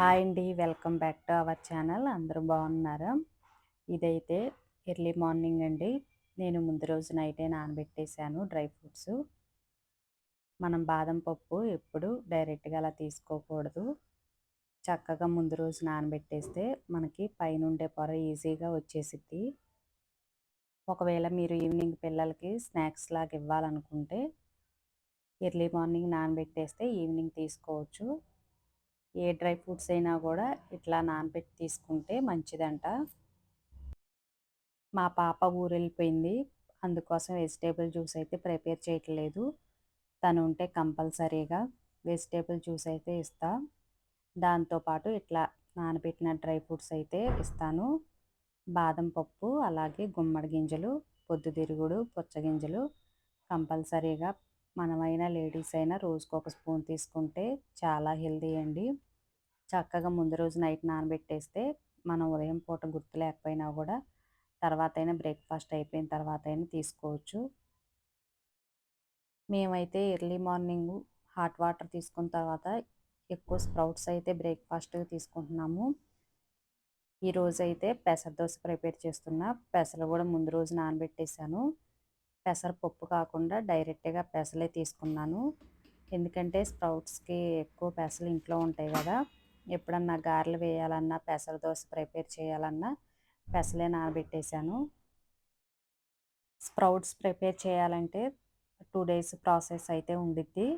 Hi అండి. Welcome back to our channel. అందరూ బాగున్నారా? ఇదైతే ఎర్లీ మార్నింగ్ అండి. నేను ముందు రోజు నైటే నానబెట్టేశాను డ్రై ఫ్రూట్స్. మనం బాదం పప్పు ఎప్పుడు డైరెక్ట్గా అలా తీసుకోకూడదు. చక్కగా ముందు రోజు నానబెట్టేస్తే మనకి పైనుండే పొర ఈజీగా వచ్చేసిద్ది. ఒకవేళ మీరు ఈవినింగ్ పిల్లలకి స్నాక్స్ లాగా ఇవ్వాలనుకుంటే ఎర్లీ మార్నింగ్ నానబెట్టేస్తే ఈవినింగ్ తీసుకోవచ్చు. ఏ డ్రై ఫ్రూట్స్ అయినా కూడా ఇట్లా నానబెట్టి తీసుకుంటే మంచిదంట. మా పాప ఊరెళ్ళిపోయింది. అందుకోసం వెజిటేబుల్ జ్యూస్ అయితే ప్రిపేర్ చేయట్లేదు. తను ఉంటే కంపల్సరీగా వెజిటేబుల్ జ్యూస్ అయితే ఇస్తా. దాంతోపాటు ఇట్లా నానబెట్టిన డ్రై ఫ్రూట్స్ అయితే ఇస్తాను. బాదం పప్పు, అలాగే గుమ్మడి గింజలు, పొద్దుతిరుగుడు, పుచ్చగింజలు కంపల్సరీగా మనమైనా లేడీస్ అయినా రోజుకు ఒక స్పూన్ తీసుకుంటే చాలా హెల్దీ అండి. చక్కగా ముందు రోజు నైట్ నానబెట్టేస్తే మనం ఉదయం పూట గుర్తు లేకపోయినా కూడా తర్వాత అయినా బ్రేక్ఫాస్ట్ అయిపోయిన తర్వాత అయినా తీసుకోవచ్చు. మేమైతే ఎర్లీ మార్నింగ్ హాట్ వాటర్ తీసుకున్న తర్వాత ఎక్కువ స్ప్రౌట్స్ అయితే బ్రేక్ఫాస్ట్గా తీసుకుంటున్నాము. ఈరోజైతే పెసర దోశ ప్రిపేర్ చేస్తున్నా. పెసలు కూడా ముందు రోజు నానబెట్టేశాను. పెసరపప్పు కాకుండా డైరెక్ట్గా పెసలే తీసుకున్నాను. ఎందుకంటే స్ప్రౌట్స్కి ఎక్కువ పెసలు ఇంట్లో ఉంటాయి కదా. ఎప్పుడన్నా గారెలు వేయాలన్నా, పెసర దోశ ప్రిపేర్ చేయాలన్నా పెసలే నానబెట్టేశాను. స్ప్రౌట్స్ ప్రిపేర్ చేయాలంటే 2 డేస్ ప్రాసెస్ అయితే ఉండిద్ది.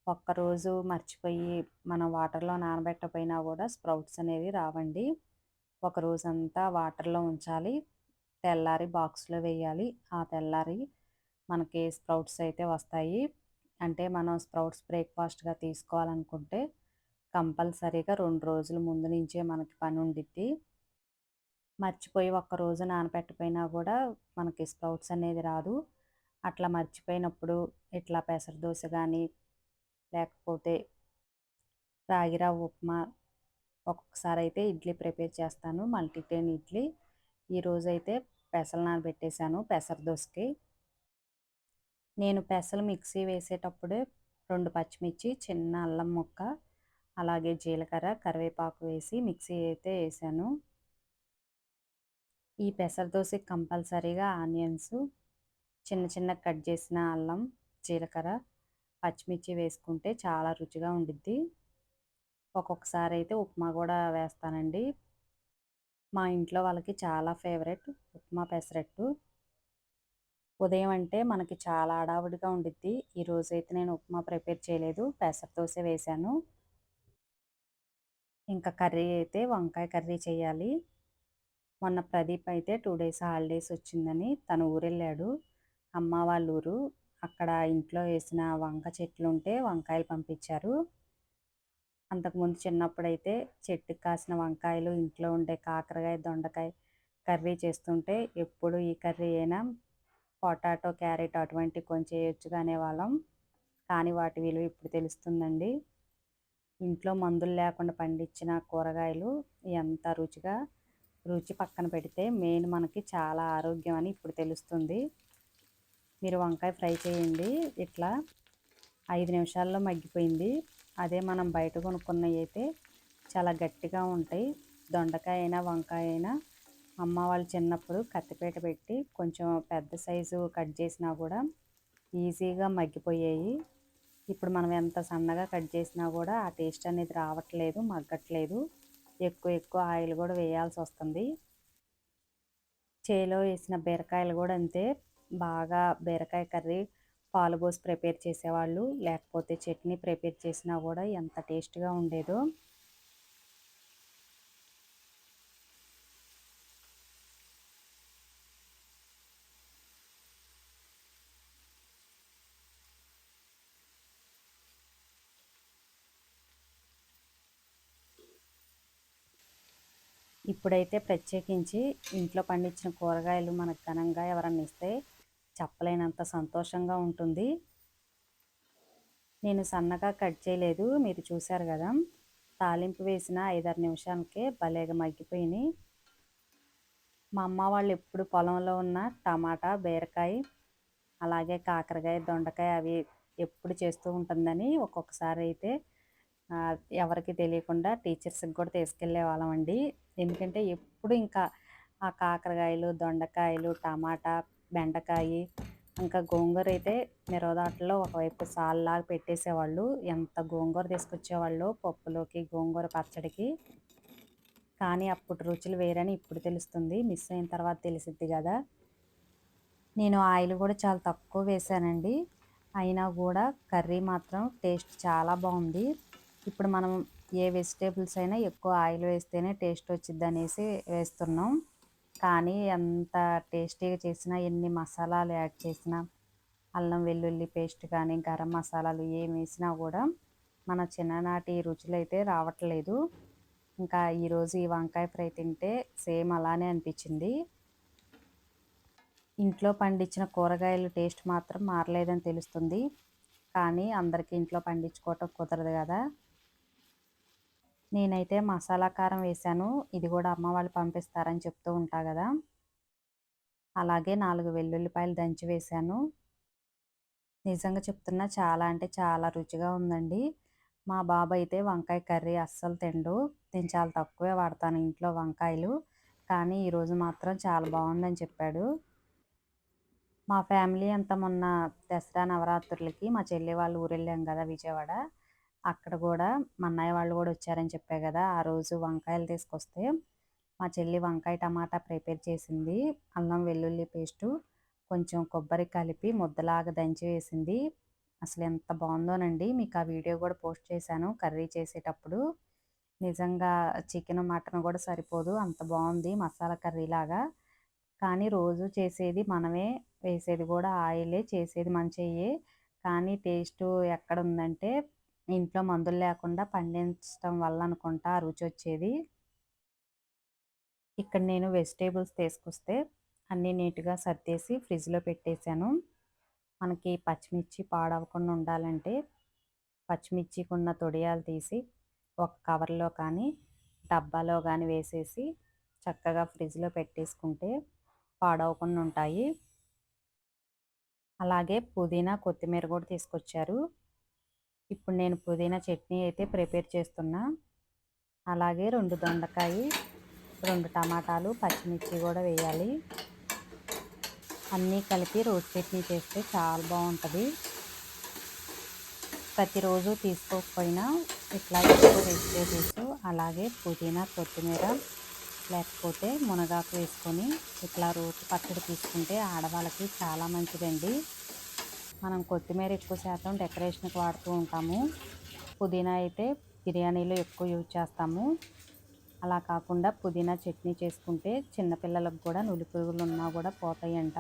ఒక్కరోజు మర్చిపోయి మనం వాటర్లో నానబెట్టకపోయినా కూడా స్ప్రౌట్స్ అనేవి రావండి. ఒక రోజంతా వాటర్లో ఉంచాలి. తెల్లారి బాక్స్లో వేయాలి. ఆ తెల్లారి మనకి స్ప్రౌట్స్ అయితే వస్తాయి. అంటే మనం స్ప్రౌట్స్ బ్రేక్ఫాస్ట్గా తీసుకోవాలనుకుంటే కంపల్సరీగా 2 రోజుల ముందు నుంచే మనకి పని ఉండిద్ది. మర్చిపోయి ఒక్కరోజు నానబెట్టకపోయినా కూడా మనకి స్ప్రౌట్స్ అనేది రాదు. అట్లా మర్చిపోయినప్పుడు ఇట్లా పెసర దోశ కానీ, లేకపోతే రాగి రవ్వ ఉప్మా, ఒక్కొక్కసారి అయితే ఇడ్లీ ప్రిపేర్ చేస్తాను, మల్టీగ్రెయిన్ ఇడ్లీ. ఈరోజైతే పెసలు నానబెట్టేశాను పెసర దోశకి. నేను పెసలు మిక్సీ వేసేటప్పుడే 2 పచ్చిమిర్చి, చిన్న అల్లం ముక్క, అలాగే జీలకర్ర, కరివేపాకు వేసి మిక్సీ అయితే వేసాను. ఈ పెసర దోశకి కంపల్సరీగా ఆనియన్స్, చిన్న చిన్న కట్ చేసిన అల్లం, జీలకర్ర, పచ్చిమిర్చి వేసుకుంటే చాలా రుచిగా ఉండిద్ది. ఒక్కొక్కసారి అయితే ఉప్మా కూడా వేస్తానండి. మా ఇంట్లో వాళ్ళకి చాలా ఫేవరెట్ ఉప్మా పెసరట్టు. ఉదయం అంటే మనకి చాలా హడావుడిగా ఉండిద్ది. ఈరోజైతే నేను ఉప్మా ప్రిపేర్ చేయలేదు, పెసర దోశ వేశాను. ఇంకా కర్రీ అయితే వంకాయ కర్రీ చేయాలి. మొన్న ప్రదీప్ అయితే 2 డేస్ హాలిడేస్ వచ్చిందని తను ఊరెళ్ళాడు, అమ్మ వాళ్ళ ఊరు. అక్కడ ఇంట్లో వేసిన వంక చెట్లు ఉంటే వంకాయలు పంపించారు. అంతకుముందు చిన్నప్పుడైతే చెట్టుకి కాసిన వంకాయలు, ఇంట్లో ఉండే కాకరకాయ, దొండకాయ కర్రీ చేస్తుంటే ఎప్పుడు ఈ కర్రీ అయినా, పొటాటో, క్యారెట్ అటువంటివి కొంచెం చేయొచ్చుగా అనేవాళ్ళం. కానీ వాటి విలువ ఇప్పుడు తెలుస్తుందండి. ఇంట్లో మందులు లేకుండా పండించిన కూరగాయలు ఎంత రుచి పక్కన పెడితే మెయిన్ మనకి చాలా ఆరోగ్యం అని ఇప్పుడు తెలుస్తుంది. మీరు వంకాయ ఫ్రై చేయండి. ఇట్లా 5 నిమిషాల్లో మగ్గిపోయింది. అదే మనం బయట కొనుక్కున్నవి అయితే చాలా గట్టిగా ఉంటాయి. దొండకాయ అయినా వంకాయ అయినా అమ్మ వాళ్ళు చిన్నప్పుడు కత్తిపీట పెట్టి కొంచెం పెద్ద సైజు కట్ చేసినా కూడా ఈజీగా మగ్గిపోయాయి. ఇప్పుడు మనం ఎంత సన్నగా కట్ చేసినా కూడా ఆ టేస్ట్ అనేది రావట్లేదు, మగ్గట్లేదు. ఎక్కువ ఆయిల్ కూడా వేయాల్సి వస్తుంది. చేలో వేసిన బీరకాయలు కూడా అంతే. బాగా బీరకాయ కర్రీ పాలు పోసి ప్రిపేర్ చేసేవాళ్ళు, లేకపోతే చట్నీ ప్రిపేర్ చేసినా కూడా ఎంత టేస్ట్గా ఉండేదో. ఇప్పుడైతే ప్రత్యేకించి ఇంట్లో పండించిన కూరగాయలు మనకు ఘనంగా ఎవరన్నా ఇస్తే చెప్పలేనంత సంతోషంగా ఉంటుంది. నేను సన్నగా కట్ చేయలేదు, మీరు చూశారు కదా. తాలింపు వేసిన 5-6 నిమిషాలకే భలేగా మగ్గిపోయినాయి. మా అమ్మ వాళ్ళు ఎప్పుడు పొలంలో ఉన్న టమాటా, బీరకాయ, అలాగే కాకరకాయ, దొండకాయ అవి ఎప్పుడు చేస్తూ ఉంటుందని ఒక్కొక్కసారి అయితే ఎవరికీ తెలియకుండా టీచర్స్‌కి కూడా తీసుకెళ్ళేవాళ్ళమండి. ఎందుకంటే ఎప్పుడు ఇంకా ఆ కాకరకాయలు, దొండకాయలు, టమాటా, బెండకాయి, ఇంకా గోంగూరైతే నిరోదాటలో ఒకవైపు సాల్లాగా పెట్టేసేవాళ్ళు. ఎంత గోంగూర తీసుకొచ్చేవాళ్ళో పప్పులోకి, గోంగూర పచ్చడికి. కానీ అప్పుడు రుచులు వేరని ఇప్పుడు తెలుస్తుంది. మిస్ అయిన తర్వాత తెలిసిద్ది గదా! నేను ఆయిల్ గూడా చాలా తక్కువ వేశానండి. అయినా గూడా కర్రీ మాత్రం టేస్ట్ చాలా బావుంది. ఇప్పుడు మనం ఏ వెజిటబుల్స్ అయినా ఎక్కువ ఆయిల్ వేస్తేనే టేస్ట్ వచ్చిద్దనేసి వేస్తున్నాం. కానీ ఎంత టేస్టీగా చేసినా, ఎన్ని మసాలాలు యాడ్ చేసినా, అల్లం వెల్లుల్లి పేస్ట్ కానీ, గరం మసాలాలు ఏమేసినా గూడా మన చిన్ననాటి రుచులైతే రావట్లేదు. ఇంకా ఈరోజు ఈ వంకాయ ఫ్రై తింటే సేమ్ అలానే అనిపించింది. ఇంట్లో పండించిన కూరగాయల టేస్ట్ మాత్రం మారలేదని తెలుస్తుంది. కానీ అందరికీ ఇంట్లో పండించుకోవటం కుదరదు గదా! నేనైతే మసాలా కారం వేశాను. ఇది గూడా అమ్మ వాళ్ళు పంపిస్తారని చెప్తూ ఉంటా గదా! అలాగే 4 వెల్లుల్లిపాయలు దంచి వేశాను. నిజంగా చెప్తున్నా చాలా అంటే చాలా రుచిగా ఉందండి. మా బాబైతే వంకాయ కర్రీ అస్సలు తినడు. నేను చాలా తక్కువే వాడతాను ఇంట్లో వంకాయలు. కానీ ఈరోజు మాత్రం చాలా బావుందని చెప్పాడు. మా ఫ్యామిలీ అంతా మొన్న దసరా నవరాత్రులకి మా చెల్లి వాళ్ళ ఊరెళ్ళాం గదా విజయవాడ. అక్కడ గూడా మా అన్నయ్య వాళ్ళు గూడా వచ్చారని చెప్పా గదా! ఆ రోజు వంకాయలు తీసుకొస్తే మా చెల్లి వంకాయ టమాటా ప్రిపేర్ చేసింది. అల్లం వెల్లుల్లి పేస్టు, కొంచెం కొబ్బరి కలిపి ముద్దలాగా దంచి వేసింది. అసలు ఎంత బావుందోనండి. మీకు ఆ వీడియో గూడా పోస్ట్ చేశాను కర్రీ చేసేటప్పుడు. నిజంగా చికెను, మటను గూడా సరిపోదు. అంత బావుంది మసాలా కర్రీలాగా. కానీ రోజు చేసేది మనమే, వేసేది గూడా ఆయిలే, చేసేది మన చెయ్యే. కానీ టేస్టు ఎక్కడుందంటే ఇంట్లో మందులు లేకుండా పండించటం వల్ల అనుకుంటా ఆ రుచొచ్చేది. ఇక్కడ నేను వెజిటబుల్స్ తీసుకొస్తే అన్నీ నీట్‌గా సర్దేసి ఫ్రిడ్జ్‌లో పెట్టేశాను. మనకి పచ్చిమిర్చి పాడవకుండా ఉండాలంటే పచ్చిమిర్చికున్న తొడియాలు తీసి ఒక కవర్‌లో కానీ, డబ్బాలో గానీ వేసేసి చక్కగా ఫ్రిడ్జ్‌లో పెట్టేసుకుంటే పాడవకుండా ఉంటాయి. అలాగే పుదీనా, కొత్తిమీర కూడా తీసుకొచ్చారు. ఇప్పుడు నేను పుదీనా చట్నీ అయితే ప్రిపేర్ చేస్తున్నా. అలాగే 2 దొండకాయి, 2 టమాటాలు, పచ్చిమిర్చి కూడా వేయాలి. అన్నీ కలిపి రోటి చట్నీ చేస్తే చాలా బావుంటది. ప్రతిరోజు తీసుకోకపోయినా ఇట్లా ఎక్కువ వెజిటేబుల్స్ అలాగే పుదీనా, కొత్తిమీర లేకపోతే మునగాకు వేసుకొని ఇట్లా రోటి పచ్చడి తీసుకుంటే ఆడవాళ్ళకి చాలా మంచిదండి. మనం కొత్తిమీర ఎక్కువ శాతం డెకరేషన్‌కి వాడుతూ ఉంటాము. పుదీనా అయితే బిర్యానీలో ఎక్కువ యూజ్ చేస్తాము. అలా కాకుండా పుదీనా చట్నీ చేసుకుంటే చిన్నపిల్లలకు కూడా నులిపురుగులు ఉన్నా కూడా పోతాయంట.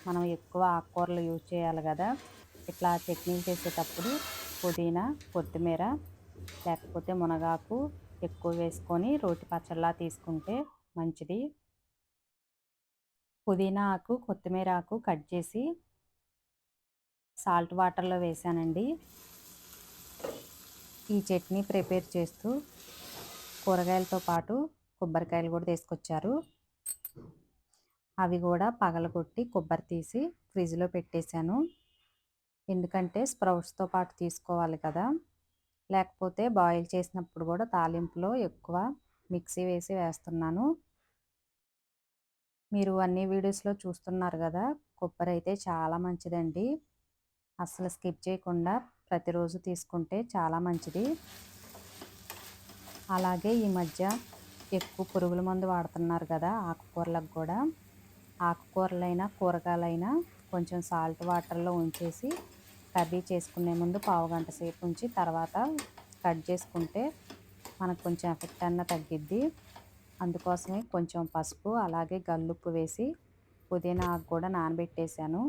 మనం ఎక్కువ ఆకుకూరలు యూజ్ చేయాలి కదా! ఇట్లా చట్నీలు చేసేటప్పుడు పుదీనా, కొత్తిమీర లేకపోతే మునగాకు ఎక్కువ వేసుకొని రోటి పచ్చడిలా తీసుకుంటే మంచిది. పుదీనా ఆకు, కొత్తిమీర ఆకు కట్ చేసి సాల్ట్ వాటర్‌లో వేశానండి. ఈ చట్నీ ప్రిపేర్ చేస్తూ కూరగాయలతో పాటు కొబ్బరికాయలు కూడా తీసుకొచ్చారు. అవి కూడా పగలగొట్టి కొబ్బరి తీసి ఫ్రిడ్జ్‌లో పెట్టేశాను. ఎందుకంటే స్ప్రౌట్స్‌తో పాటు తీసుకోవాలి కదా! లేకపోతే బాయిల్ చేసినప్పుడు కూడా తాలింపులో ఎక్కువ మిక్సీ వేసి వేస్తున్నాను. మీరు అన్ని వీడియోస్‌లో చూస్తున్నారు గదా! కొబ్బరైతే చాలా మంచిదండి. అస్సలు స్కిప్ చేయకుండా ప్రతిరోజు తీసుకుంటే చాలా మంచిది. అలాగే ఈ మధ్య ఎక్కువ పురుగుల మందు వాడుతున్నారు కదా ఆకుకూరలకు కూడా. ఆకుకూరలైనా, కూరగాయలైనా కొంచెం సాల్ట్ వాటర్‌లో ఉంచేసి కర్రీ చేసుకునే ముందు పావుగంట సేపు ఉంచి తర్వాత కట్ చేసుకుంటే మనకు కొంచెం ఎఫెక్ట్ అన్నా తగ్గిద్ది. అందుకోసమే కొంచెం పసుపు అలాగే గల్లుప్పు వేసి పుదీనా ఆకు కూడా నానబెట్టేశాను.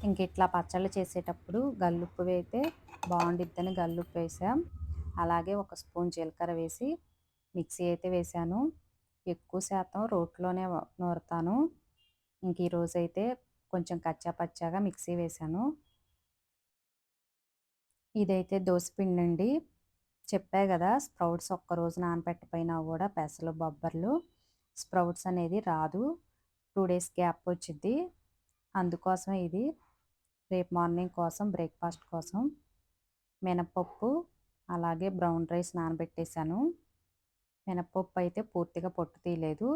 ఇంక ఇట్లా పచ్చళ్ళు చేసేటప్పుడు గల్లుప్పు వేస్తే బావుండిద్దని గల్లుప్పు వేసాం. అలాగే ఒక స్పూన్ జీలకర్ర వేసి మిక్సీ అయితే వేశాను. ఎక్కువ శాతం రోట్లోనే నూరుతాను. ఇంక ఈరోజైతే కొంచెం కచ్చా పచ్చాగా మిక్సీ వేశాను. ఇదైతే దోసపిండండి. చెప్పా గదా! స్ప్రౌట్స్ ఒక్కరోజు నానబెట్టకపోయినా గూడా పెసలు, బొబ్బర్లు స్ప్రౌట్స్ అనేది రాదు. 2 డేస్ గ్యాప్ వచ్చిద్ది. అందుకోసమే ఇది రేపు మార్నింగ్ కోసం బ్రేక్‌ఫాస్ట్ కోసం మినపప్పు, అలాగే బ్రౌన్ రైస్ నానబెట్టేశాను. మినపప్పు అయితే పూర్తిగా పొట్టు తీయలేదు.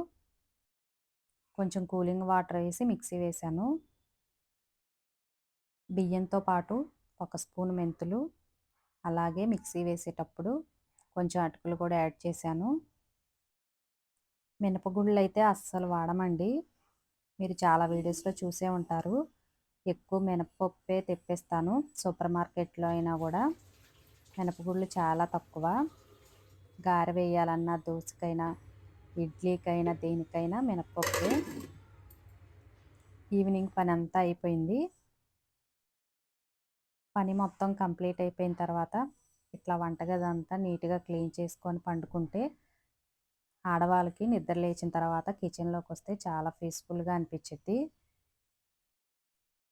కొంచెం కూలింగ్ వాటర్ వేసి మిక్సీ వేశాను. బియ్యంతో పాటు ఒక స్పూన్ మెంతులు, అలాగే మిక్సీ వేసేటప్పుడు కొంచెం అటుకులు కూడా యాడ్ చేశాను. మినపగుళ్ళు అయితే అస్సలు వాడమండి. మీరు చాలా వీడియోస్‌లో చూసే ఉంటారు. ఎక్కువ మినపప్పే తెప్పిస్తాను. సూపర్ మార్కెట్‌లో అయినా కూడా మినపగుళ్ళు చాలా తక్కువ. గారె వేయాలన్నా, దోసకైనా, ఇడ్లీకైనా, దేనికైనా మినపప్పే. ఈవినింగ్ పనంతా అయిపోయింది. పని మొత్తం కంప్లీట్ అయిపోయిన తర్వాత ఇట్లా వంటగదంతా నీట్‌గా క్లీన్ చేసుకొని పండుకుంటే ఆడవాళ్ళకి నిద్ర లేచిన తర్వాత కిచెన్‌లోకొస్తే చాలా పీస్‌ఫుల్‌గా అనిపిచ్చిద్ది.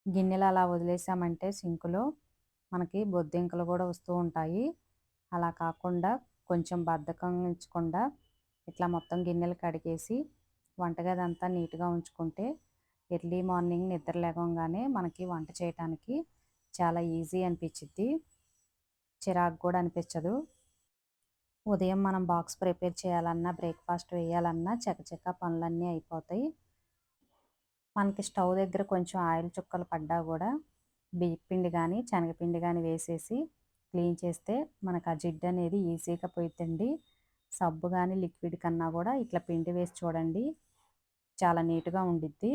గిన్నెలు అలా వదిలేసామంటే సింక్‌లో మనకి బొద్దింకలు కూడా వస్తూ ఉంటాయి. అలా కాకుండా కొంచెం బద్ధకంగా ఇట్లా మొత్తం గిన్నెలు కడిగేసి వంటగదంతా నీట్‌గా ఉంచుకుంటే ఎర్లీ మార్నింగ్ నిద్ర లేవంగానే మనకి వంట చేయటానికి చాలా ఈజీ అనిపిచ్చిద్ది. చిరాకు కూడా అనిపించదు. ఉదయం మనం బాక్స్ ప్రిపేర్ చేయాలన్నా, బ్రేక్‌ఫాస్ట్ వేయాలన్నా చకచకా పనులన్నీ అయిపోతాయి. మనకి స్టవ్ దగ్గర కొంచెం ఆయిల్ చుక్కలు పడ్డా గూడా బియ్యపిండి గానీ, శనగపిండి గానీ వేసేసి క్లీన్ చేస్తే మనకు ఆ జిడ్డనేది ఈజీగా పోయిద్దండి. సబ్బు గానీ, లిక్విడ్ కన్నా గూడా ఇట్లా పిండి వేసి చూడండి. చాలా నీట్‌గా ఉండిద్ది.